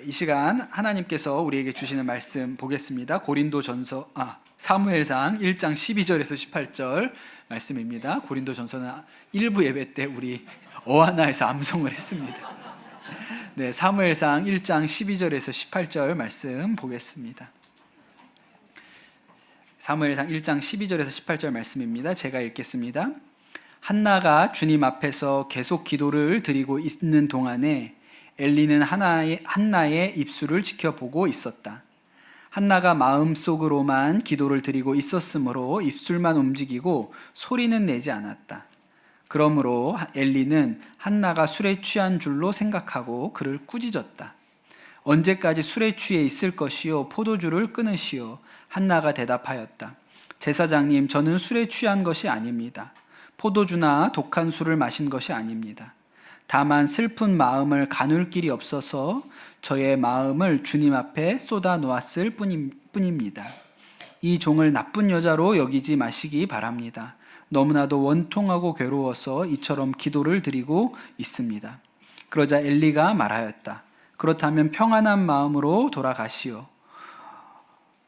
이 시간 하나님께서 우리에게 주시는 말씀 보겠습니다. 사무엘상 1장 12절에서 18절 말씀입니다. 고린도전서는 일부 예배 때 우리 어하나에서 암송을 했습니다. 네, 사무엘상 1장 12절에서 18절 말씀 보겠습니다. 사무엘상 1장 12절에서 18절 말씀입니다. 제가 읽겠습니다. 한나가 주님 앞에서 계속 기도를 드리고 있는 동안에 엘리는 한나의 입술을 지켜보고 있었다. 한나가 마음속으로만 기도를 드리고 있었으므로 입술만 움직이고 소리는 내지 않았다. 그러므로 엘리는 한나가 술에 취한 줄로 생각하고 그를 꾸짖었다. 언제까지 술에 취해 있을 것이요 포도주를 끊으시오. 한나가 대답하였다. 제사장님, 저는 술에 취한 것이 아닙니다. 포도주나 독한 술을 마신 것이 아닙니다. 다만 슬픈 마음을 가눌 길이 없어서 저의 마음을 주님 앞에 쏟아 놓았을 뿐입니다. 이 종을 나쁜 여자로 여기지 마시기 바랍니다. 너무나도 원통하고 괴로워서 이처럼 기도를 드리고 있습니다. 그러자 엘리가 말하였다. 그렇다면 평안한 마음으로 돌아가시오.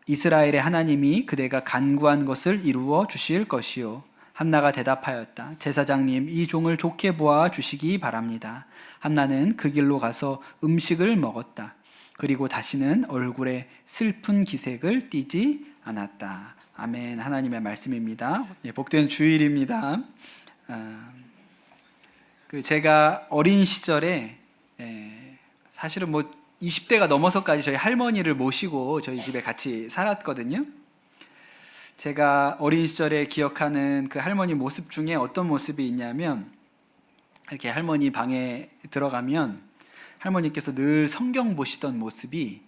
이스라엘의 하나님이 그대가 간구한 것을 이루어 주실 것이요. 한나가 대답하였다. 제사장님, 이 종을 좋게 보아 주시기 바랍니다. 한나는 그 길로 가서 음식을 먹었다. 그리고 다시는 얼굴에 슬픈 기색을 띠지 않았다. 아멘. 하나님의 말씀입니다. 복된 주일입니다. 제가 어린 시절에 사실은 20대가 넘어서까지 저희 할머니를 모시고 저희 집에 같이 살았거든요. 제가 어린 시절에 기억하는 그 할머니 모습 중에 어떤 모습이 있냐면, 이렇게 할머니 방에 들어가면 할머니께서 늘 성경 보시던 모습이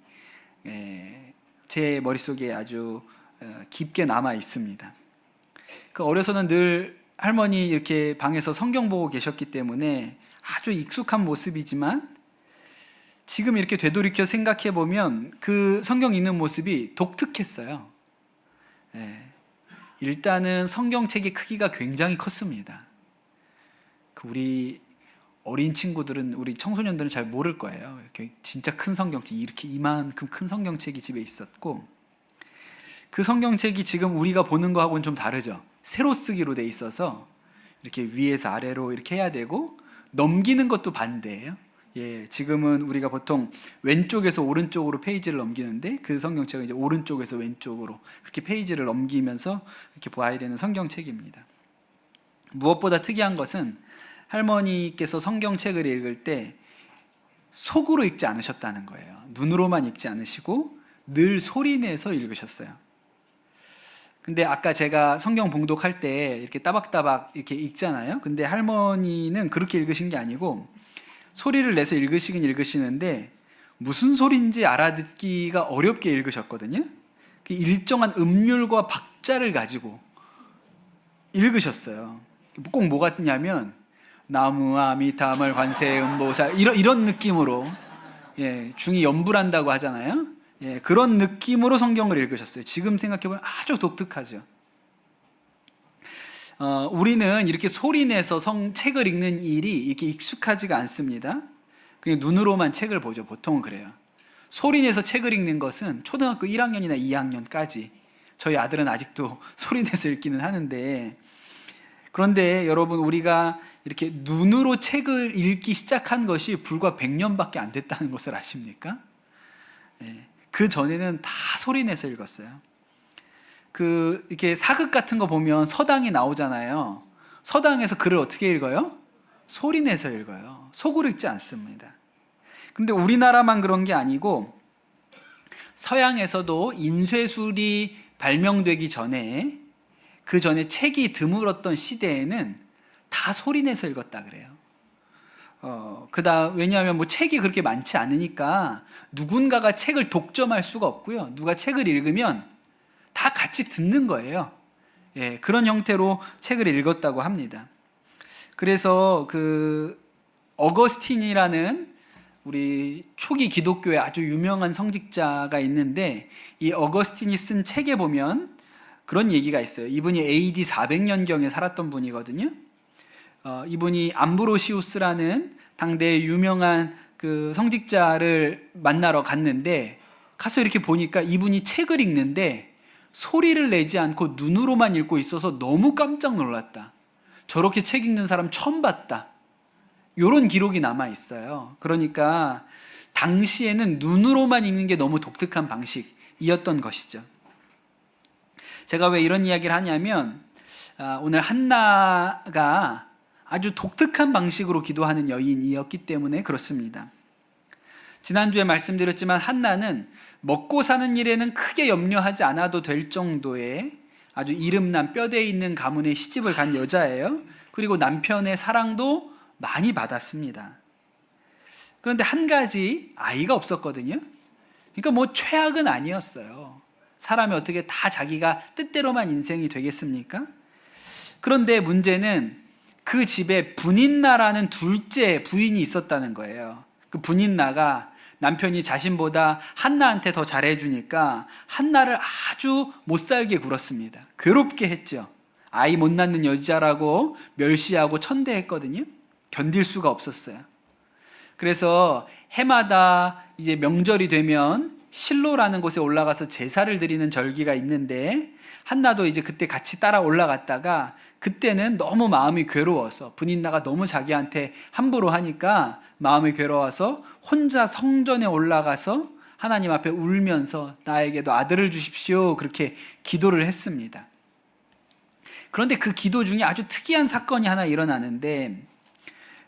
제 머릿속에 아주 깊게 남아 있습니다. 그 어려서는 늘 할머니 이렇게 방에서 성경 보고 계셨기 때문에 아주 익숙한 모습이지만, 지금 이렇게 되돌이켜 생각해 보면 그 성경 읽는 모습이 독특했어요. 일단은 성경책의 크기가 굉장히 컸습니다. 우리 어린 친구들은, 우리 청소년들은 잘 모를 거예요. 이렇게 진짜 큰 성경책, 이렇게 이만큼 큰 성경책이 집에 있었고, 그 성경책이 지금 우리가 보는 거하고는 좀 다르죠. 세로 쓰기로 돼 있어서 이렇게 위에서 아래로 이렇게 해야 되고, 넘기는 것도 반대예요. 지금은 우리가 보통 왼쪽에서 오른쪽으로 페이지를 넘기는데, 그 성경책은 이제 오른쪽에서 왼쪽으로 그렇게 페이지를 넘기면서 이렇게 보아야 되는 성경책입니다. 무엇보다 특이한 것은 할머니께서 성경책을 읽을 때 속으로 읽지 않으셨다는 거예요. 눈으로만 읽지 않으시고 늘 소리내서 읽으셨어요. 근데 아까 제가 성경 봉독할 때 이렇게 따박따박 이렇게 읽잖아요. 근데 할머니는 그렇게 읽으신 게 아니고 소리를 내서 읽으시는데 무슨 소리인지 알아듣기가 어렵게 읽으셨거든요. 그 일정한 음률과 박자를 가지고 읽으셨어요. 꼭 뭐 같냐면 나무아미타물 관세음보살 이런 느낌으로, 중이 연불한다고 하잖아요. 그런 느낌으로 성경을 읽으셨어요. 지금 생각해보면 아주 독특하죠. 우리는 이렇게 소리내서 책을 읽는 일이 이렇게 익숙하지가 않습니다. 그냥 눈으로만 책을 보죠. 보통은 그래요. 소리내서 책을 읽는 것은 초등학교 1학년이나 2학년까지, 저희 아들은 아직도 소리내서 읽기는 하는데, 그런데 여러분, 우리가 이렇게 눈으로 책을 읽기 시작한 것이 불과 100년밖에 안 됐다는 것을 아십니까? 그 전에는 다 소리내서 읽었어요. 이렇게 사극 같은 거 보면 서당이 나오잖아요. 서당에서 글을 어떻게 읽어요? 소리내서 읽어요. 속으로 읽지 않습니다. 근데 우리나라만 그런 게 아니고, 서양에서도 인쇄술이 발명되기 전에, 그 전에 책이 드물었던 시대에는 다 소리내서 읽었다 그래요. 왜냐하면 책이 그렇게 많지 않으니까 누군가가 책을 독점할 수가 없고요. 누가 책을 읽으면 다 같이 듣는 거예요. 그런 형태로 책을 읽었다고 합니다. 그래서 어거스틴이라는 우리 초기 기독교의 아주 유명한 성직자가 있는데, 이 어거스틴이 쓴 책에 보면 그런 얘기가 있어요. 이분이 AD 400년경에 살았던 분이거든요. 이분이 암브로시우스라는 당대의 유명한 그 성직자를 만나러 갔는데 가서 이렇게 보니까 이분이 책을 읽는데 소리를 내지 않고 눈으로만 읽고 있어서 너무 깜짝 놀랐다. 저렇게 책 읽는 사람 처음 봤다. 이런 기록이 남아 있어요. 그러니까 당시에는 눈으로만 읽는 게 너무 독특한 방식이었던 것이죠. 제가 왜 이런 이야기를 하냐면 오늘 한나가 아주 독특한 방식으로 기도하는 여인이었기 때문에 그렇습니다. 지난주에 말씀드렸지만 한나는 먹고 사는 일에는 크게 염려하지 않아도 될 정도의 아주 이름난 뼈대 있는 가문에 시집을 간 여자예요. 그리고 남편의 사랑도 많이 받았습니다. 그런데 한 가지 아이가 없었거든요. 그러니까 뭐 최악은 아니었어요. 사람이 어떻게 다 자기가 뜻대로만 인생이 되겠습니까? 그런데 문제는 그 집에 분인나라는 둘째 부인이 있었다는 거예요. 그 분인나가 남편이 자신보다 한나한테 더 잘해주니까 한나를 아주 못살게 굴었습니다. 괴롭게 했죠. 아이 못 낳는 여자라고 멸시하고 천대했거든요. 견딜 수가 없었어요. 그래서 해마다 이제 명절이 되면 실로라는 곳에 올라가서 제사를 드리는 절기가 있는데 한나도 이제 그때 같이 따라 올라갔다가 그때는 너무 마음이 괴로워서 분인나가 너무 자기한테 함부로 하니까 마음이 괴로워서 혼자 성전에 올라가서 하나님 앞에 울면서 나에게도 아들을 주십시오 그렇게 기도를 했습니다. 그런데 그 기도 중에 아주 특이한 사건이 하나 일어나는데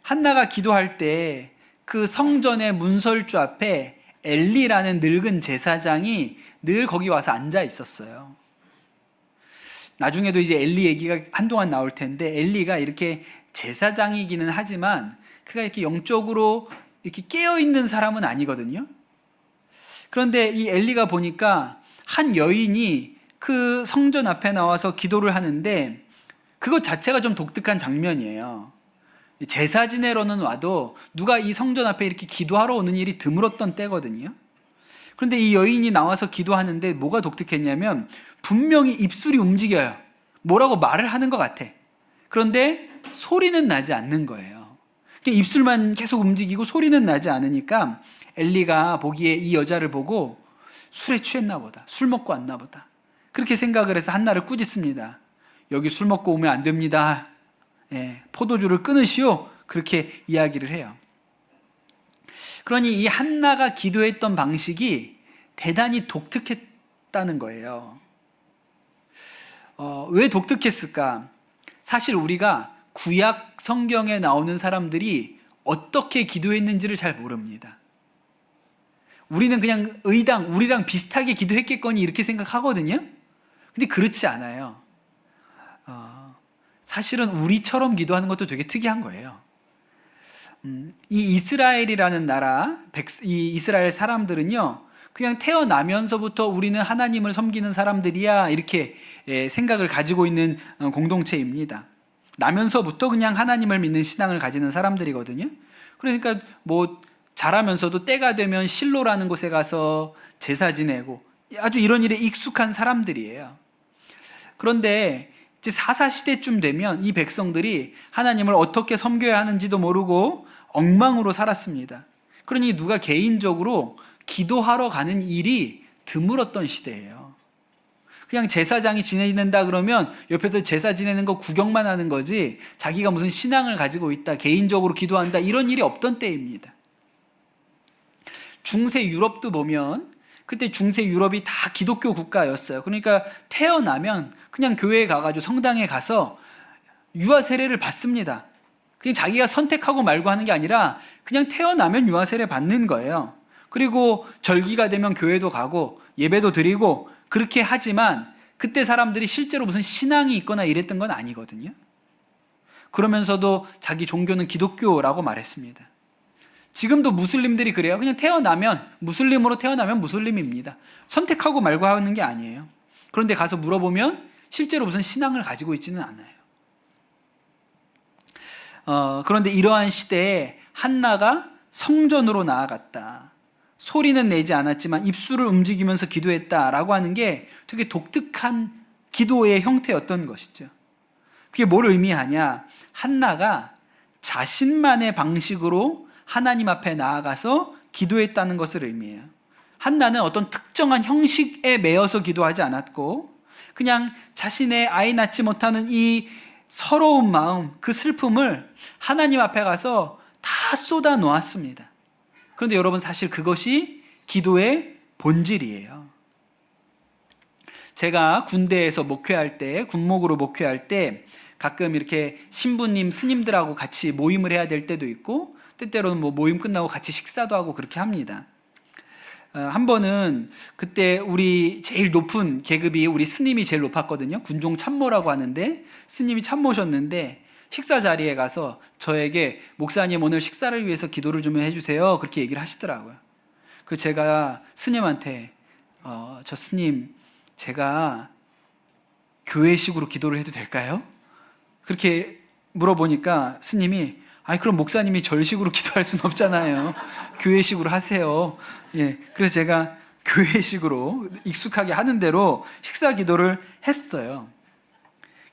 한나가 기도할 때 그 성전의 문설주 앞에 엘리라는 늙은 제사장이 늘 거기 와서 앉아 있었어요. 나중에도 이제 엘리 얘기가 한동안 나올 텐데 엘리가 이렇게 제사장이기는 하지만 그가 이렇게 영적으로 이렇게 깨어있는 사람은 아니거든요. 그런데 이 엘리가 보니까 한 여인이 그 성전 앞에 나와서 기도를 하는데 그것 자체가 좀 독특한 장면이에요. 제사 지내러는 와도 누가 이 성전 앞에 이렇게 기도하러 오는 일이 드물었던 때거든요. 그런데 이 여인이 나와서 기도하는데 뭐가 독특했냐면 분명히 입술이 움직여요. 뭐라고 말을 하는 것 같아. 그런데 소리는 나지 않는 거예요. 입술만 계속 움직이고 소리는 나지 않으니까 엘리가 보기에 이 여자를 보고 술에 취했나 보다. 술 먹고 왔나 보다. 그렇게 생각을 해서 한나를 꾸짖습니다. 여기 술 먹고 오면 안 됩니다. 포도주를 끊으시오. 그렇게 이야기를 해요. 그러니 이 한나가 기도했던 방식이 대단히 독특했다는 거예요. 왜 독특했을까? 사실 우리가 구약 성경에 나오는 사람들이 어떻게 기도했는지를 잘 모릅니다. 우리는 그냥 의당 우리랑 비슷하게 기도했겠거니 이렇게 생각하거든요. 근데 그렇지 않아요. 사실은 우리처럼 기도하는 것도 되게 특이한 거예요. 이 이스라엘이라는 나라, 이 이스라엘 사람들은요, 그냥 태어나면서부터 우리는 하나님을 섬기는 사람들이야 이렇게 생각을 가지고 있는 공동체입니다. 나면서부터 그냥 하나님을 믿는 신앙을 가지는 사람들이거든요. 그러니까 뭐 자라면서도 때가 되면 실로라는 곳에 가서 제사 지내고 아주 이런 일에 익숙한 사람들이에요. 그런데 이제 사사시대쯤 되면 이 백성들이 하나님을 어떻게 섬겨야 하는지도 모르고 엉망으로 살았습니다. 그러니 누가 개인적으로 기도하러 가는 일이 드물었던 시대예요. 그냥 제사장이 지내는다 그러면 옆에서 제사 지내는 거 구경만 하는 거지 자기가 무슨 신앙을 가지고 있다, 개인적으로 기도한다 이런 일이 없던 때입니다. 중세 유럽도 보면 그때 중세 유럽이 다 기독교 국가였어요. 그러니까 태어나면 그냥 교회에 가가지고 성당에 가서 유아 세례를 받습니다. 그냥 자기가 선택하고 말고 하는 게 아니라 그냥 태어나면 유아 세례 받는 거예요. 그리고 절기가 되면 교회도 가고 예배도 드리고 그렇게 하지만 그때 사람들이 실제로 무슨 신앙이 있거나 이랬던 건 아니거든요. 그러면서도 자기 종교는 기독교라고 말했습니다. 지금도 무슬림들이 그래요. 그냥 태어나면 무슬림으로 태어나면 무슬림입니다. 선택하고 말고 하는 게 아니에요. 그런데 가서 물어보면 실제로 무슨 신앙을 가지고 있지는 않아요. 그런데 이러한 시대에 한나가 성전으로 나아갔다. 소리는 내지 않았지만 입술을 움직이면서 기도했다라고 하는 게 되게 독특한 기도의 형태였던 것이죠. 그게 뭘 의미하냐? 한나가 자신만의 방식으로 하나님 앞에 나아가서 기도했다는 것을 의미해요. 한나는 어떤 특정한 형식에 매여서 기도하지 않았고 그냥 자신의 아이 낳지 못하는 이 서러운 마음, 그 슬픔을 하나님 앞에 가서 다 쏟아 놓았습니다. 그런데 여러분, 사실 그것이 기도의 본질이에요. 제가 군대에서 목회할 때, 군목으로 목회할 때 가끔 이렇게 신부님, 스님들하고 같이 모임을 해야 될 때도 있고 때때로는 뭐 모임 끝나고 같이 식사도 하고 그렇게 합니다. 한 번은 그때 우리 제일 높은 계급이 우리 스님이 제일 높았거든요. 군종 참모라고 하는데 스님이 참모셨는데 식사 자리에 가서 저에게 목사님 오늘 식사를 위해서 기도를 좀 해주세요. 그렇게 얘기를 하시더라고요. 그 제가 스님한테 저 스님, 제가 교회식으로 기도를 해도 될까요? 그렇게 물어보니까 스님이 그럼 목사님이 절식으로 기도할 수는 없잖아요. 교회식으로 하세요. 예, 그래서 제가 교회식으로 익숙하게 하는 대로 식사 기도를 했어요.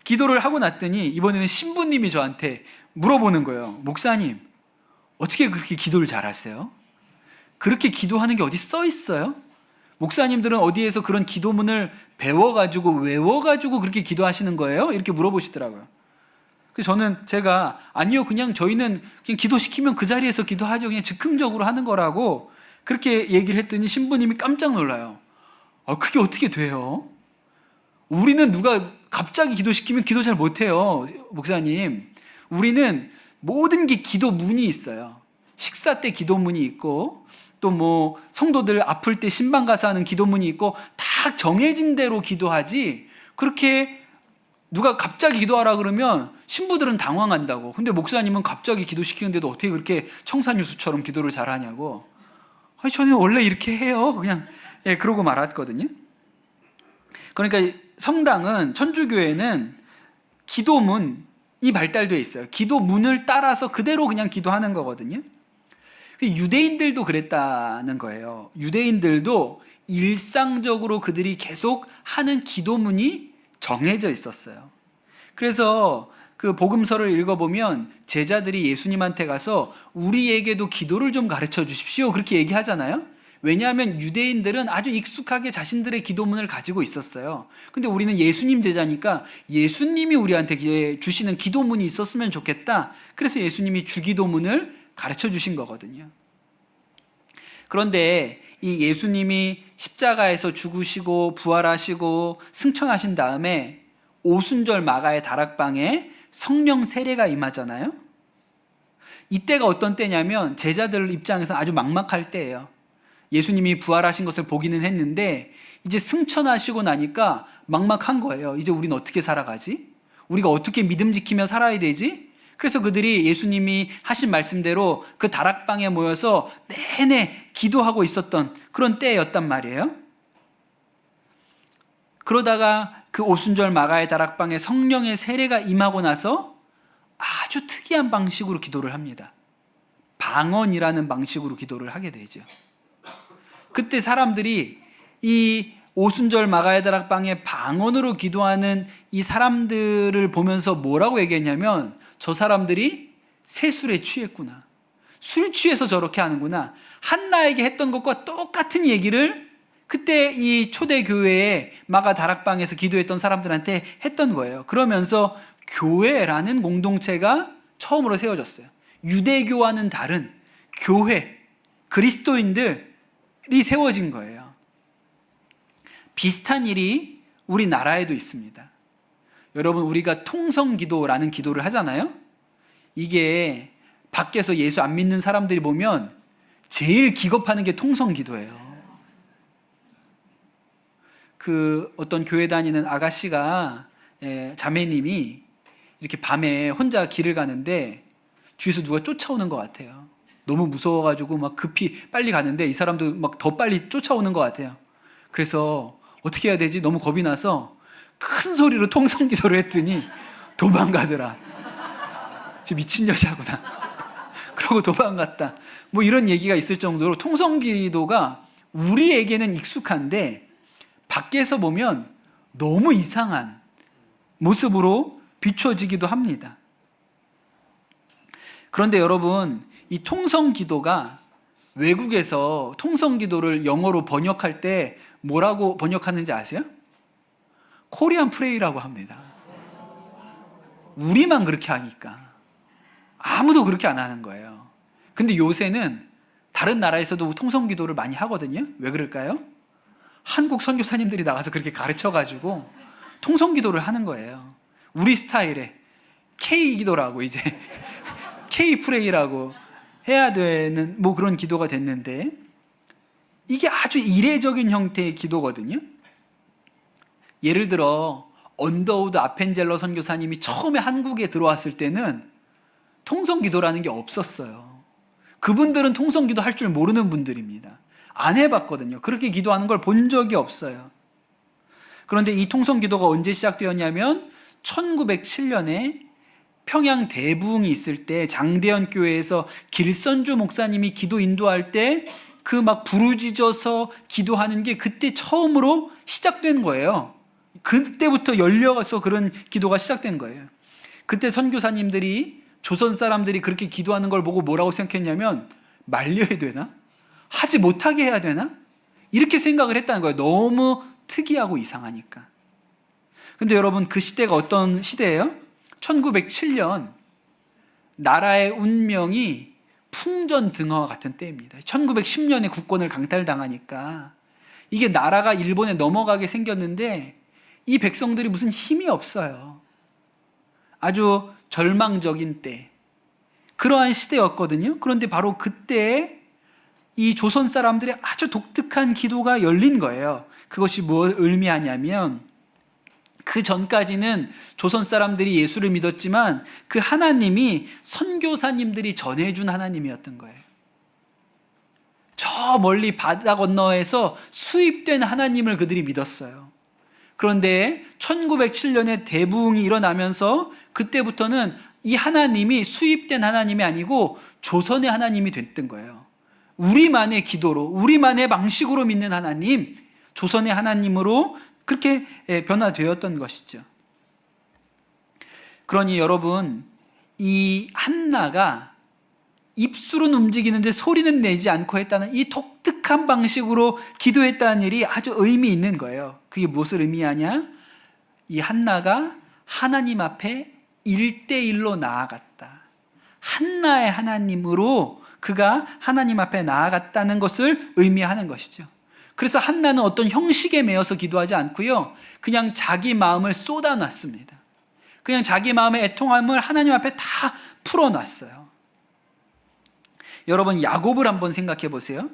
기도를 하고 났더니 이번에는 신부님이 저한테 물어보는 거예요. 목사님, 어떻게 그렇게 기도를 잘하세요? 그렇게 기도하는 게 어디 써 있어요? 목사님들은 어디에서 그런 기도문을 배워가지고 외워가지고 그렇게 기도하시는 거예요? 이렇게 물어보시더라고요. 그래서 제가 아니요, 그냥 저희는 그냥 기도시키면 그 자리에서 기도하죠. 그냥 즉흥적으로 하는 거라고 그렇게 얘기를 했더니 신부님이 깜짝 놀라요. 그게 어떻게 돼요? 우리는 누가 갑자기 기도시키면 기도 잘 못해요. 목사님, 우리는 모든 게 기도문이 있어요. 식사 때 기도문이 있고 또 뭐 성도들 아플 때 신방 가서 하는 기도문이 있고 다 정해진 대로 기도하지, 그렇게 누가 갑자기 기도하라 그러면 신부들은 당황한다고. 근데 목사님은 갑자기 기도시키는데도 어떻게 그렇게 청산유수처럼 기도를 잘하냐고. 저는 원래 이렇게 해요. 그냥 그러고 말았거든요. 그러니까 성당은, 천주교회는 기도문이 발달되어 있어요. 기도문을 따라서 그대로 그냥 기도하는 거거든요. 유대인들도 그랬다는 거예요. 유대인들도 일상적으로 그들이 계속 하는 기도문이 정해져 있었어요. 그래서 그 복음서를 읽어보면 제자들이 예수님한테 가서 우리에게도 기도를 좀 가르쳐 주십시오, 그렇게 얘기하잖아요. 왜냐하면 유대인들은 아주 익숙하게 자신들의 기도문을 가지고 있었어요. 근데 우리는 예수님 제자니까 예수님이 우리한테 주시는 기도문이 있었으면 좋겠다. 그래서 예수님이 주기도문을 가르쳐 주신 거거든요. 그런데 이 예수님이 십자가에서 죽으시고 부활하시고 승천하신 다음에 오순절 마가의 다락방에 성령 세례가 임하잖아요. 이때가 어떤 때냐면 제자들 입장에서 아주 막막할 때예요. 예수님이 부활하신 것을 보기는 했는데 이제 승천하시고 나니까 막막한 거예요. 이제 우리는 어떻게 살아가지? 우리가 어떻게 믿음 지키며 살아야 되지? 그래서 그들이 예수님이 하신 말씀대로 그 다락방에 모여서 내내 기도하고 있었던 그런 때였단 말이에요. 그러다가 그 오순절 마가의 다락방에 성령의 세례가 임하고 나서 아주 특이한 방식으로 기도를 합니다. 방언이라는 방식으로 기도를 하게 되죠. 그때 사람들이 이 오순절 마가의 다락방에 방언으로 기도하는 이 사람들을 보면서 뭐라고 얘기했냐면, 저 사람들이 새술에 취했구나, 술 취해서 저렇게 하는구나, 한나에게 했던 것과 똑같은 얘기를 그때 이 초대교회의 마가 다락방에서 기도했던 사람들한테 했던 거예요. 그러면서 교회라는 공동체가 처음으로 세워졌어요. 유대교와는 다른 교회, 그리스도인들이 세워진 거예요. 비슷한 일이 우리나라에도 있습니다. 여러분, 우리가 통성기도라는 기도를 하잖아요. 이게 밖에서 예수 안 믿는 사람들이 보면 제일 기겁하는 게 통성기도예요. 그 어떤 교회 다니는 아가씨가, 자매님이 이렇게 밤에 혼자 길을 가는데 뒤에서 누가 쫓아오는 것 같아요. 너무 무서워가지고 막 급히 빨리 가는데 이 사람도 막 더 빨리 쫓아오는 것 같아요. 그래서 어떻게 해야 되지? 너무 겁이 나서 큰 소리로 통성기도를 했더니 도망가더라. 저 미친 여자구나. 그러고 도망갔다. 뭐 이런 얘기가 있을 정도로 통성기도가 우리에게는 익숙한데 밖에서 보면 너무 이상한 모습으로 비춰지기도 합니다. 그런데 여러분, 이 통성 기도가 외국에서 통성 기도를 영어로 번역할 때 뭐라고 번역하는지 아세요? 코리안 프레이라고 합니다. 우리만 그렇게 하니까. 아무도 그렇게 안 하는 거예요. 근데 요새는 다른 나라에서도 통성 기도를 많이 하거든요. 왜 그럴까요? 한국 선교사님들이 나가서 그렇게 가르쳐가지고 통성 기도를 하는 거예요. 우리 스타일의 K 기도라고 이제 K 프레이라고 해야 되는 뭐 그런 기도가 됐는데, 이게 아주 이례적인 형태의 기도거든요. 예를 들어 언더우드 아펜젤러 선교사님이 처음에 한국에 들어왔을 때는 통성 기도라는 게 없었어요. 그분들은 통성 기도 할 줄 모르는 분들입니다. 안 해봤거든요. 그렇게 기도하는 걸 본 적이 없어요. 그런데 이 통성 기도가 언제 시작되었냐면 1907년에 평양 대부흥이 있을 때 장대현 교회에서 길선주 목사님이 기도 인도할 때 그 막 부르짖어서 기도하는 게 그때 처음으로 시작된 거예요. 그때부터 열려서 그런 기도가 시작된 거예요. 그때 선교사님들이, 조선 사람들이 그렇게 기도하는 걸 보고 뭐라고 생각했냐면, 말려야 되나? 하지 못하게 해야 되나? 이렇게 생각을 했다는 거예요. 너무 특이하고 이상하니까. 근데 여러분, 그 시대가 어떤 시대예요? 1907년 나라의 운명이 풍전등화와 같은 때입니다. 1910년에 국권을 강탈당하니까 이게 나라가 일본에 넘어가게 생겼는데 이 백성들이 무슨 힘이 없어요. 아주 절망적인 때, 그러한 시대였거든요. 그런데 바로 그때 이 조선 사람들의 아주 독특한 기도가 열린 거예요. 그것이 뭘 의미하냐면, 그 전까지는 조선 사람들이 예수를 믿었지만 그 하나님이 선교사님들이 전해준 하나님이었던 거예요. 저 멀리 바다 건너에서 수입된 하나님을 그들이 믿었어요. 그런데 1907년에 대부흥이 일어나면서 그때부터는 이 하나님이 수입된 하나님이 아니고 조선의 하나님이 됐던 거예요. 우리만의 기도로, 우리만의 방식으로 믿는 하나님, 조선의 하나님으로 그렇게 변화되었던 것이죠. 그러니 여러분, 이 한나가 입술은 움직이는데 소리는 내지 않고 했다는 이 독특한 방식으로 기도했다는 일이 아주 의미 있는 거예요. 그게 무엇을 의미하냐? 이 한나가 하나님 앞에 1대1로 나아갔다. 한나의 하나님으로 그가 하나님 앞에 나아갔다는 것을 의미하는 것이죠. 그래서 한나는 어떤 형식에 매여서 기도하지 않고요, 그냥 자기 마음을 쏟아놨습니다. 그냥 자기 마음의 애통함을 하나님 앞에 다 풀어놨어요. 여러분, 야곱을 한번 생각해 보세요.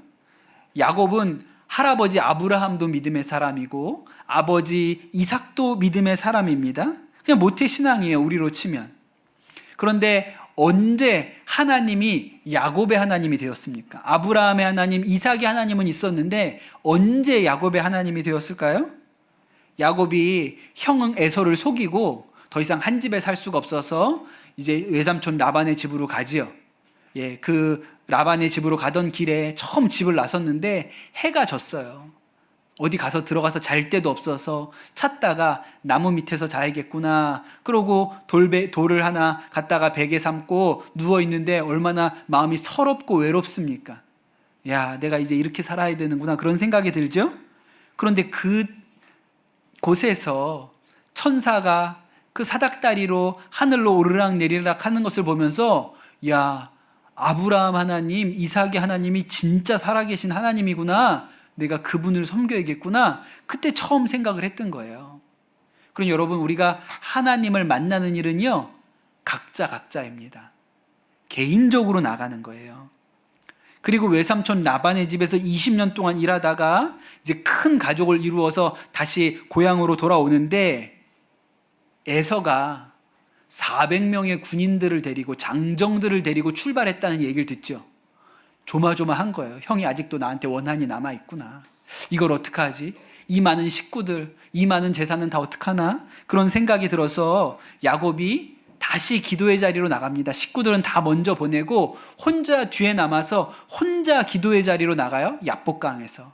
야곱은 할아버지 아브라함도 믿음의 사람이고 아버지 이삭도 믿음의 사람입니다. 그냥 모태신앙이에요, 우리로 치면. 그런데 언제 하나님이 야곱의 하나님이 되었습니까? 아브라함의 하나님, 이삭의 하나님은 있었는데 언제 야곱의 하나님이 되었을까요? 야곱이 형 에서를 속이고 더 이상 한 집에 살 수가 없어서 이제 외삼촌 라반의 집으로 가지요. 그 라반의 집으로 가던 길에 처음 집을 나섰는데 해가 졌어요. 어디 가서 들어가서 잘 데도 없어서 찾다가 나무 밑에서 자야겠구나. 그러고 돌을 하나 갖다가 베개 삼고 누워있는데 얼마나 마음이 서럽고 외롭습니까? 야, 내가 이제 이렇게 살아야 되는구나. 그런 생각이 들죠? 그런데 그 곳에서 천사가 그 사닥다리로 하늘로 오르락 내리락 하는 것을 보면서, 야, 아브라함 하나님, 이삭의 하나님이 진짜 살아계신 하나님이구나. 내가 그분을 섬겨야겠구나. 그때 처음 생각을 했던 거예요. 그럼 여러분, 우리가 하나님을 만나는 일은요, 각자입니다. 개인적으로 나가는 거예요. 그리고 외삼촌 라반의 집에서 20년 동안 일하다가 이제 큰 가족을 이루어서 다시 고향으로 돌아오는데, 에서가 400명의 군인들을 데리고, 장정들을 데리고 출발했다는 얘기를 듣죠. 조마조마한 거예요. 형이 아직도 나한테 원한이 남아있구나. 이걸 어떡하지? 이 많은 식구들, 이 많은 재산은 다 어떡하나? 그런 생각이 들어서 야곱이 다시 기도의 자리로 나갑니다. 식구들은 다 먼저 보내고 혼자 뒤에 남아서 혼자 기도의 자리로 나가요. 야복강에서.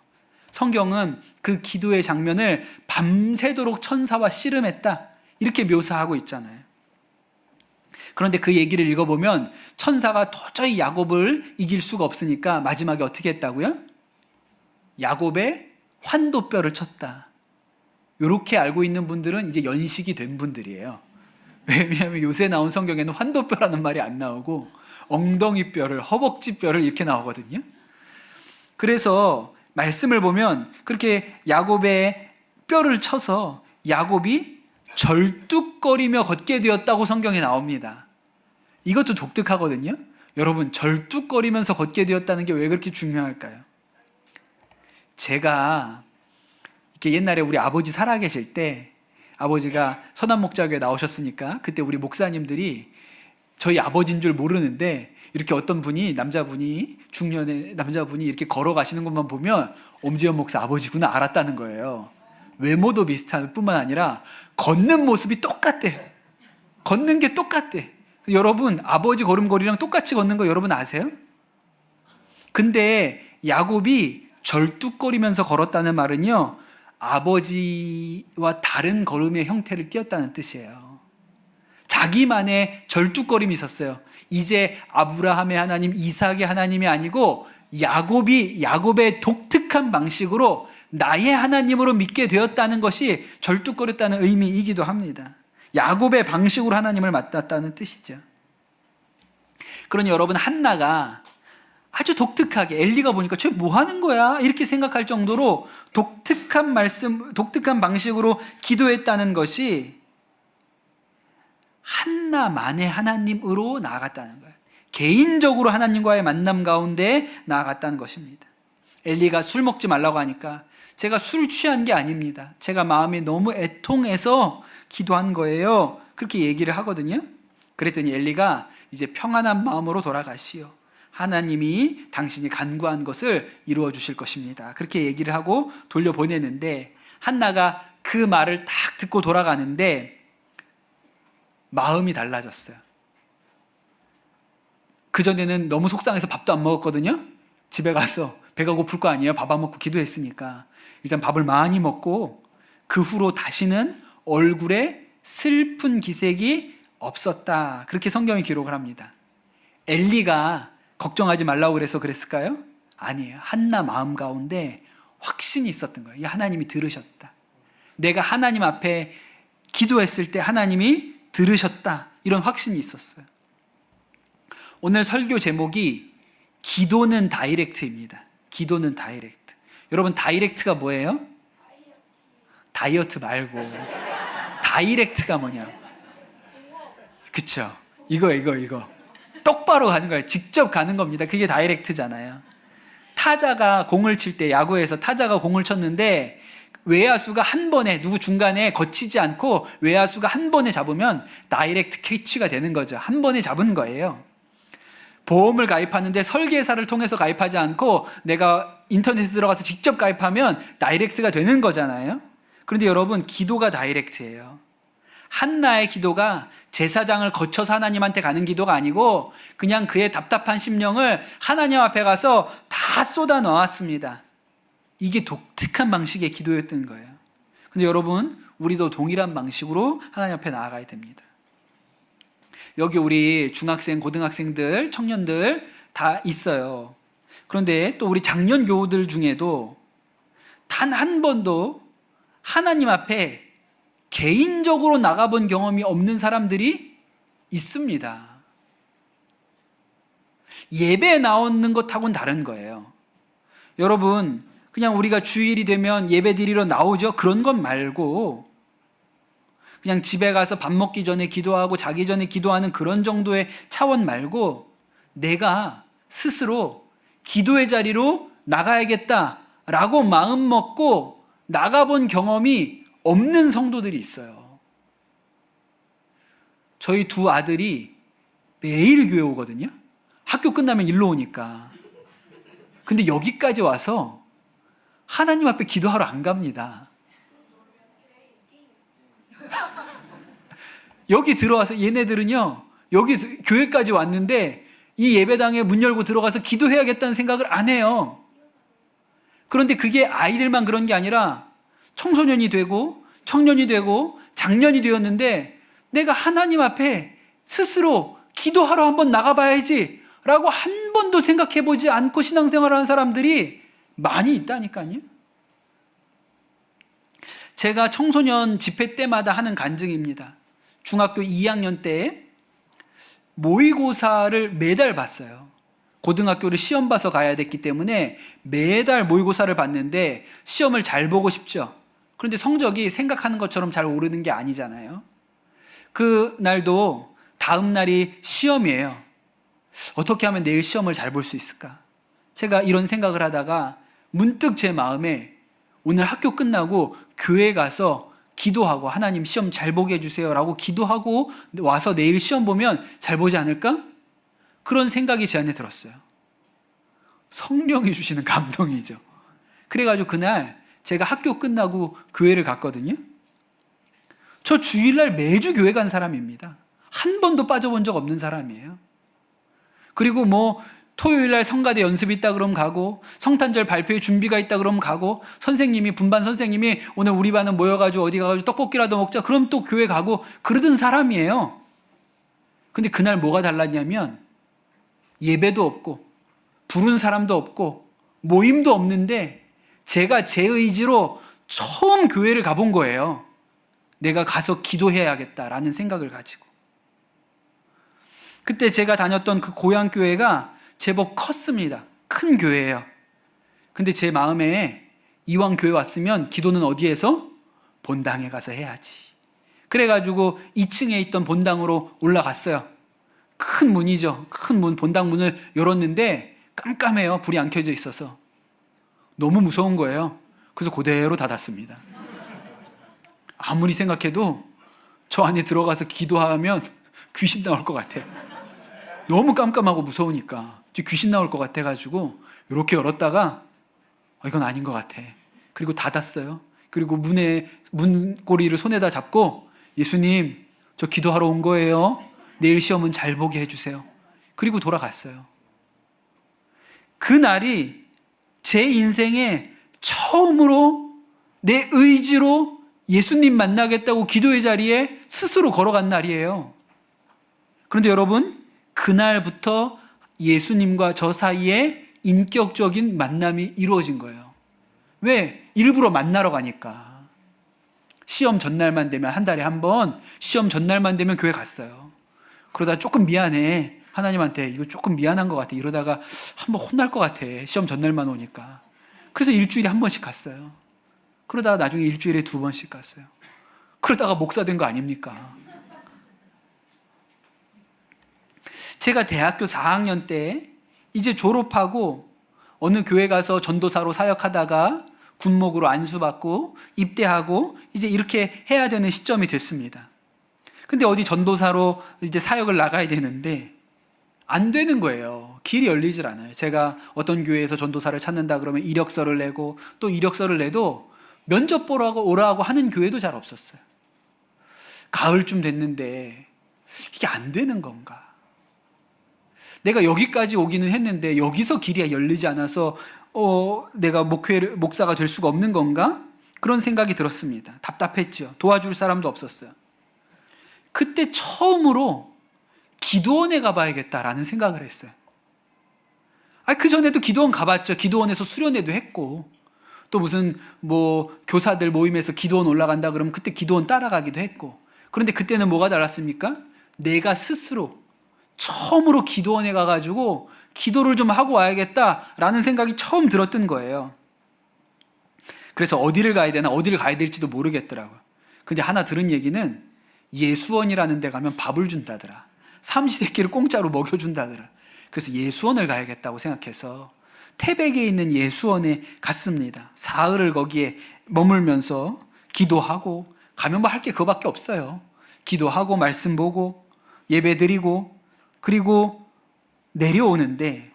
성경은 그 기도의 장면을 밤새도록 천사와 씨름했다, 이렇게 묘사하고 있잖아요. 그런데 그 얘기를 읽어보면 천사가 도저히 야곱을 이길 수가 없으니까 마지막에 어떻게 했다고요? 야곱의 환도뼈를 쳤다. 이렇게 알고 있는 분들은 이제 연식이 된 분들이에요. 왜냐하면 요새 나온 성경에는 환도뼈라는 말이 안 나오고 엉덩이뼈를, 허벅지뼈를 이렇게 나오거든요. 그래서 말씀을 보면 그렇게 야곱의 뼈를 쳐서 야곱이 절뚝거리며 걷게 되었다고 성경에 나옵니다. 이것도 독특하거든요. 여러분, 절뚝거리면서 걷게 되었다는 게 왜 그렇게 중요할까요? 제가 이렇게 옛날에 우리 아버지 살아계실 때 아버지가 선한목자교회 나오셨으니까 그때 우리 목사님들이 저희 아버지인 줄 모르는데 이렇게 어떤 분이 남자분이 중년의 남자분이 이렇게 걸어가시는 것만 보면 엄지연 목사 아버지구나 알았다는 거예요. 외모도 비슷할 뿐만 아니라 걷는 모습이 똑같대. 걷는 게 똑같대. 여러분, 아버지 걸음걸이랑 똑같이 걷는 거 여러분 아세요? 근데 야곱이 절뚝거리면서 걸었다는 말은요, 아버지와 다른 걸음의 형태를 띄었다는 뜻이에요. 자기만의 절뚝거림이 있었어요. 이제 아브라함의 하나님, 이삭의 하나님이 아니고 야곱의 독특한 방식으로 나의 하나님으로 믿게 되었다는 것이 절뚝거렸다는 의미이기도 합니다. 야곱의 방식으로 하나님을 맡았다는 뜻이죠. 그러니 여러분, 한나가 아주 독특하게 엘리가 보니까 쟤 뭐 하는 거야? 이렇게 생각할 정도로 독특한 말씀, 독특한 방식으로 기도했다는 것이 한나만의 하나님으로 나아갔다는 거예요. 개인적으로 하나님과의 만남 가운데 나아갔다는 것입니다. 엘리가 술 먹지 말라고 하니까 제가 술 취한 게 아닙니다. 제가 마음이 너무 애통해서 기도한 거예요. 그렇게 얘기를 하거든요. 그랬더니 엘리가 이제 평안한 마음으로 돌아가시오. 하나님이 당신이 간구한 것을 이루어 주실 것입니다. 그렇게 얘기를 하고 돌려보내는데 한나가 그 말을 딱 듣고 돌아가는데 마음이 달라졌어요. 그전에는 너무 속상해서 밥도 안 먹었거든요. 집에 가서 배가 고플 거 아니에요. 밥 안 먹고 기도했으니까. 일단 밥을 많이 먹고 그 후로 다시는 얼굴에 슬픈 기색이 없었다. 그렇게 성경이 기록을 합니다. 엘리가 걱정하지 말라고 그래서 그랬을까요? 아니에요. 한나 마음 가운데 확신이 있었던 거예요. 하나님이 들으셨다. 내가 하나님 앞에 기도했을 때 하나님이 들으셨다. 이런 확신이 있었어요. 오늘 설교 제목이 기도는 다이렉트입니다. 기도는 다이렉트. 여러분, 다이렉트가 뭐예요? 다이어트 말고 다이렉트가 뭐냐? 그쵸? 이거 똑바로 가는 거예요. 직접 가는 겁니다. 그게 다이렉트잖아요. 타자가 공을 칠 때, 야구에서 타자가 공을 쳤는데 외야수가 한 번에, 누구 중간에 거치지 않고 외야수가 한 번에 잡으면 다이렉트 캐치가 되는 거죠. 한 번에 잡은 거예요. 보험을 가입하는데 설계사를 통해서 가입하지 않고 내가 인터넷에 들어가서 직접 가입하면 다이렉트가 되는 거잖아요. 그런데 여러분, 기도가 다이렉트예요. 한나의 기도가 제사장을 거쳐서 하나님한테 가는 기도가 아니고 그냥 그의 답답한 심령을 하나님 앞에 가서 다 쏟아 놓았습니다. 이게 독특한 방식의 기도였던 거예요. 근데 여러분, 우리도 동일한 방식으로 하나님 앞에 나아가야 됩니다. 여기 우리 중학생, 고등학생들, 청년들 다 있어요. 그런데 또 우리 장년 교우들 중에도 단 한 번도 하나님 앞에 개인적으로 나가본 경험이 없는 사람들이 있습니다. 예배에 나오는 것하고는 다른 거예요. 여러분, 그냥 우리가 주일이 되면 예배 드리러 나오죠? 그런 것 말고 그냥 집에 가서 밥 먹기 전에 기도하고 자기 전에 기도하는 그런 정도의 차원 말고 내가 스스로 기도의 자리로 나가야겠다라고 마음 먹고 나가본 경험이 없는 성도들이 있어요. 저희 두 아들이 매일 교회 오거든요. 학교 끝나면 일로 오니까. 근데 여기까지 와서 하나님 앞에 기도하러 안 갑니다. 여기 들어와서 얘네들은요, 여기 교회까지 왔는데 이 예배당에 문 열고 들어가서 기도해야겠다는 생각을 안 해요. 그런데 그게 아이들만 그런 게 아니라 청소년이 되고 청년이 되고 장년이 되었는데 내가 하나님 앞에 스스로 기도하러 한번 나가봐야지 라고 한 번도 생각해보지 않고 신앙생활하는 사람들이 많이 있다니까요. 제가 청소년 집회 때마다 하는 간증입니다. 중학교 2학년 때 모의고사를 매달 봤어요. 고등학교를 시험 봐서 가야 됐기 때문에 매달 모의고사를 봤는데 시험을 잘 보고 싶죠. 그런데 성적이 생각하는 것처럼 잘 오르는 게 아니잖아요. 그 날도 다음 날이 시험이에요. 어떻게 하면 내일 시험을 잘 볼 수 있을까? 제가 이런 생각을 하다가 문득 제 마음에 오늘 학교 끝나고 교회 가서 기도하고 하나님 시험 잘 보게 해주세요 라고 기도하고 와서 내일 시험 보면 잘 보지 않을까? 그런 생각이 제 안에 들었어요. 성령이 주시는 감동이죠. 그래가지고 그날 제가 학교 끝나고 교회를 갔거든요. 저 주일날 매주 교회 간 사람입니다. 한 번도 빠져본 적 없는 사람이에요. 그리고 뭐 토요일날 성가대 연습이 있다 그러면 가고, 성탄절 발표회 준비가 있다 그러면 가고, 선생님이 분반 선생님이 오늘 우리 반은 모여가지고 어디 가가지고 떡볶이라도 먹자 그럼 또 교회 가고 그러던 사람이에요. 근데 그날 뭐가 달랐냐면 예배도 없고 부른 사람도 없고 모임도 없는데 제가 제 의지로 처음 교회를 가본 거예요. 내가 가서 기도해야겠다라는 생각을 가지고. 그때 제가 다녔던 그 고향 교회가 제법 컸습니다. 큰 교회예요. 근데 제 마음에 이왕 교회 왔으면 기도는 어디에서? 본당에 가서 해야지. 그래가지고 2층에 있던 본당으로 올라갔어요. 큰 문이죠. 큰 문, 본당 문을 열었는데 깜깜해요. 불이 안 켜져 있어서. 너무 무서운 거예요. 그래서 그대로 닫았습니다. 아무리 생각해도 저 안에 들어가서 기도하면 귀신 나올 것 같아요. 너무 깜깜하고 무서우니까 귀신 나올 것 같아가지고 이렇게 열었다가 이건 아닌 것 같아. 그리고 닫았어요. 그리고 문고리를 손에다 잡고 예수님 저 기도하러 온 거예요. 내일 시험은 잘 보게 해주세요. 그리고 돌아갔어요. 그날이 제 인생에 처음으로 내 의지로 예수님 만나겠다고 기도의 자리에 스스로 걸어간 날이에요. 그런데 여러분, 그날부터 예수님과 저 사이에 인격적인 만남이 이루어진 거예요. 왜? 일부러 만나러 가니까. 시험 전날만 되면, 한 달에 한 번 시험 전날만 되면 교회 갔어요. 그러다 조금 미안해. 하나님한테 이거 조금 미안한 것 같아. 이러다가 한번 혼날 것 같아. 시험 전날만 오니까. 그래서 일주일에 한 번씩 갔어요. 그러다가 나중에 일주일에 2번씩 갔어요. 그러다가 목사 된 거 아닙니까? 제가 대학교 4학년 때 이제 졸업하고 어느 교회 가서 전도사로 사역하다가 군목으로 안수받고 입대하고 이제 이렇게 해야 되는 시점이 됐습니다. 근데 어디 전도사로 이제 사역을 나가야 되는데 안 되는 거예요. 길이 열리질 않아요. 제가 어떤 교회에서 전도사를 찾는다 그러면 이력서를 내고 또 이력서를 내도 면접 보러 오라고 하는 교회도 잘 없었어요. 가을쯤 됐는데 이게 안 되는 건가? 내가 여기까지 오기는 했는데 여기서 길이 열리지 않아서 내가 목사가 될 수가 없는 건가? 그런 생각이 들었습니다. 답답했죠. 도와줄 사람도 없었어요. 그때 처음으로 기도원에 가봐야겠다라는 생각을 했어요. 그 전에도 기도원 가봤죠. 기도원에서 수련회도 했고 또 무슨 교사들 모임에서 기도원 올라간다 그러면 그때 기도원 따라가기도 했고. 그런데 그때는 뭐가 달랐습니까? 내가 스스로 처음으로 기도원에 가가지고 기도를 좀 하고 와야겠다라는 생각이 처음 들었던 거예요. 그래서 어디를 가야 되나 어디를 가야 될지도 모르겠더라고요. 근데 하나 들은 얘기는 예수원이라는 데 가면 밥을 준다더라. 삼시세끼를 공짜로 먹여준다더라. 그래서 예수원을 가야겠다고 생각해서 태백에 있는 예수원에 갔습니다. 사흘을 거기에 머물면서 기도하고 가면 할 게 그거밖에 없어요. 기도하고 말씀 보고 예배 드리고 그리고 내려오는데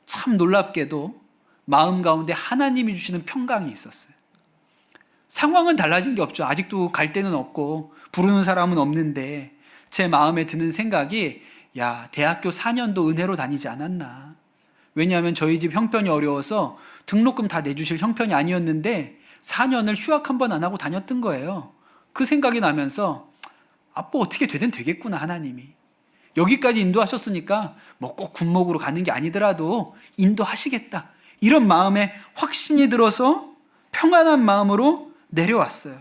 참 놀랍게도 마음 가운데 하나님이 주시는 평강이 있었어요. 상황은 달라진 게 없죠. 아직도 갈 데는 없고 부르는 사람은 없는데 제 마음에 드는 생각이 대학교 4년도 은혜로 다니지 않았나. 왜냐하면 저희 집 형편이 어려워서 등록금 다 내주실 형편이 아니었는데 4년을 휴학 한 번 안 하고 다녔던 거예요. 그 생각이 나면서 뭐 어떻게 되든 되겠구나 하나님이. 여기까지 인도하셨으니까 뭐 꼭 군목으로 가는 게 아니더라도 인도하시겠다. 이런 마음에 확신이 들어서 평안한 마음으로 내려왔어요.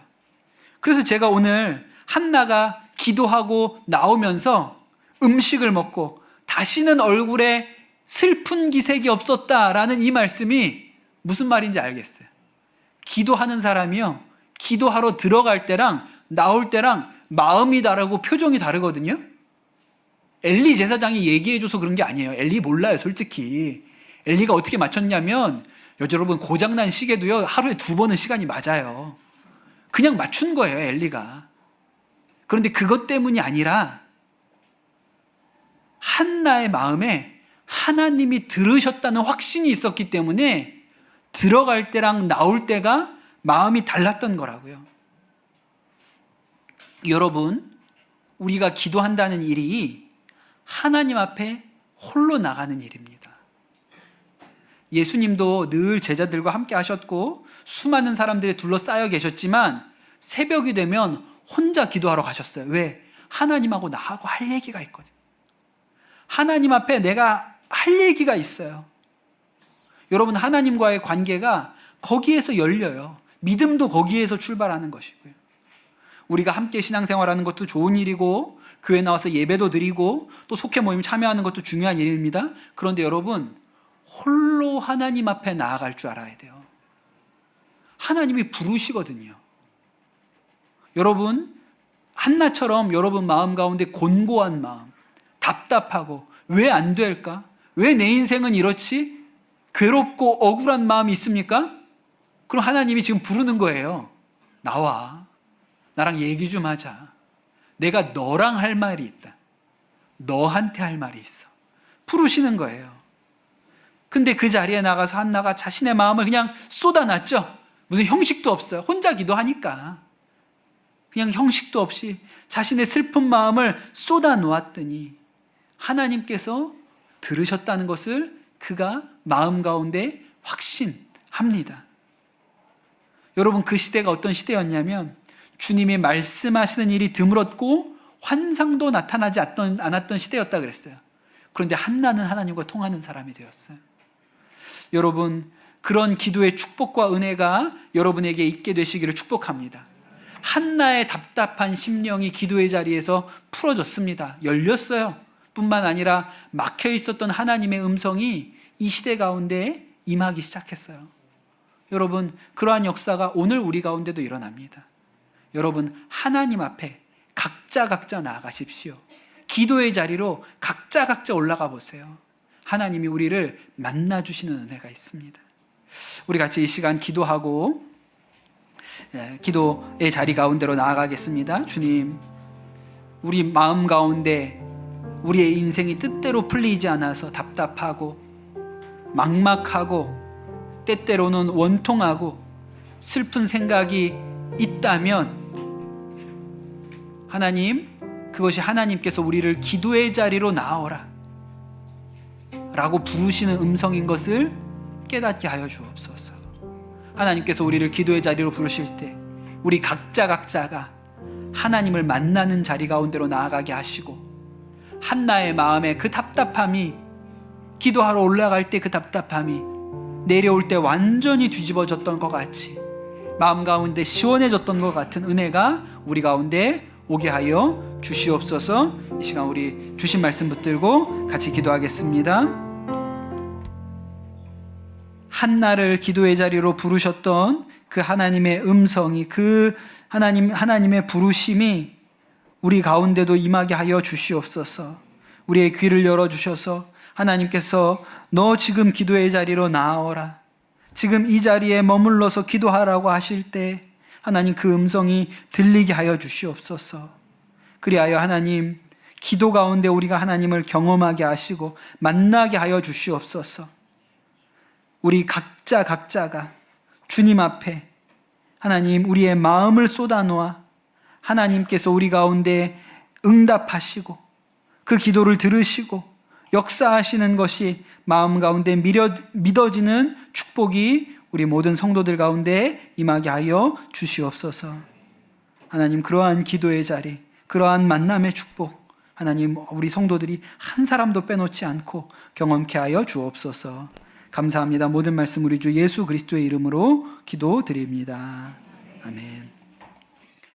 그래서 제가 오늘 한나가 기도하고 나오면서 음식을 먹고 다시는 얼굴에 슬픈 기색이 없었다라는 이 말씀이 무슨 말인지 알겠어요. 기도하는 사람이요, 기도하러 들어갈 때랑 나올 때랑 마음이 다르고 표정이 다르거든요. 엘리 제사장이 얘기해줘서 그런 게 아니에요. 엘리 몰라요, 솔직히. 엘리가 어떻게 맞췄냐면, 여러분, 고장난 시계도요, 하루에 2번은 시간이 맞아요. 그냥 맞춘 거예요, 엘리가. 그런데 그것 때문이 아니라 한나의 마음에 하나님이 들으셨다는 확신이 있었기 때문에 들어갈 때랑 나올 때가 마음이 달랐던 거라고요. 여러분, 우리가 기도한다는 일이 하나님 앞에 홀로 나가는 일입니다. 예수님도 늘 제자들과 함께 하셨고 수많은 사람들이 둘러싸여 계셨지만 새벽이 되면 혼자 기도하러 가셨어요. 왜? 하나님하고 나하고 할 얘기가 있거든요. 하나님 앞에 내가 할 얘기가 있어요. 여러분, 하나님과의 관계가 거기에서 열려요. 믿음도 거기에서 출발하는 것이고요. 우리가 함께 신앙생활하는 것도 좋은 일이고 교회 나와서 예배도 드리고 또 속회 모임 참여하는 것도 중요한 일입니다. 그런데 여러분, 홀로 하나님 앞에 나아갈 줄 알아야 돼요. 하나님이 부르시거든요. 여러분, 한나처럼 여러분 마음 가운데 곤고한 마음, 답답하고 왜 안 될까? 왜 내 인생은 이렇지? 괴롭고 억울한 마음이 있습니까? 그럼 하나님이 지금 부르는 거예요. 나와. 나랑 얘기 좀 하자. 내가 너랑 할 말이 있다. 너한테 할 말이 있어. 부르시는 거예요. 근데 그 자리에 나가서 한나가 자신의 마음을 그냥 쏟아놨죠. 무슨 형식도 없어요. 혼자 기도하니까. 그냥 형식도 없이 자신의 슬픈 마음을 쏟아놓았더니 하나님께서 들으셨다는 것을 그가 마음 가운데 확신합니다. 여러분, 그 시대가 어떤 시대였냐면 주님이 말씀하시는 일이 드물었고 환상도 나타나지 않았던 시대였다 그랬어요. 그런데 한나는 하나님과 통하는 사람이 되었어요. 여러분, 그런 기도의 축복과 은혜가 여러분에게 있게 되시기를 축복합니다. 한나의 답답한 심령이 기도의 자리에서 풀어졌습니다. 열렸어요. 뿐만 아니라 막혀 있었던 하나님의 음성이 이 시대 가운데 임하기 시작했어요. 여러분, 그러한 역사가 오늘 우리 가운데도 일어납니다. 여러분, 하나님 앞에 각자 나아가십시오. 기도의 자리로 각자 올라가 보세요. 하나님이 우리를 만나주시는 은혜가 있습니다. 우리 같이 이 시간 기도하고 기도의 자리 가운데로 나아가겠습니다. 주님, 우리 마음 가운데 우리의 인생이 뜻대로 풀리지 않아서 답답하고 막막하고 때때로는 원통하고 슬픈 생각이 있다면 하나님, 그것이 하나님께서 우리를 기도의 자리로 나아오라 라고 부르시는 음성인 것을 깨닫게 하여 주옵소서. 하나님께서 우리를 기도의 자리로 부르실 때 우리 각자가 하나님을 만나는 자리 가운데로 나아가게 하시고 한나의 마음에 그 답답함이, 기도하러 올라갈 때 그 답답함이 내려올 때 완전히 뒤집어졌던 것 같이 마음 가운데 시원해졌던 것 같은 은혜가 우리 가운데 오게 하여 주시옵소서. 이 시간 우리 주신 말씀 붙들고 같이 기도하겠습니다. 한나를 기도의 자리로 부르셨던 그 하나님의 음성이, 그 하나님의 부르심이 우리 가운데도 임하게 하여 주시옵소서. 우리의 귀를 열어주셔서 하나님께서 너 지금 기도의 자리로 나아오라, 지금 이 자리에 머물러서 기도하라고 하실 때 하나님 그 음성이 들리게 하여 주시옵소서. 그리하여 하나님, 기도 가운데 우리가 하나님을 경험하게 하시고 만나게 하여 주시옵소서. 우리 각자가 주님 앞에 하나님 우리의 마음을 쏟아놓아 하나님께서 우리 가운데 응답하시고 그 기도를 들으시고 역사하시는 것이 마음 가운데 믿어지는 축복이 우리 모든 성도들 가운데 임하게 하여 주시옵소서. 하나님, 그러한 기도의 자리, 그러한 만남의 축복 하나님, 우리 성도들이 한 사람도 빼놓지 않고 경험케 하여 주옵소서. 감사합니다. 모든 말씀 우리 주 예수 그리스도의 이름으로 기도드립니다. 아멘.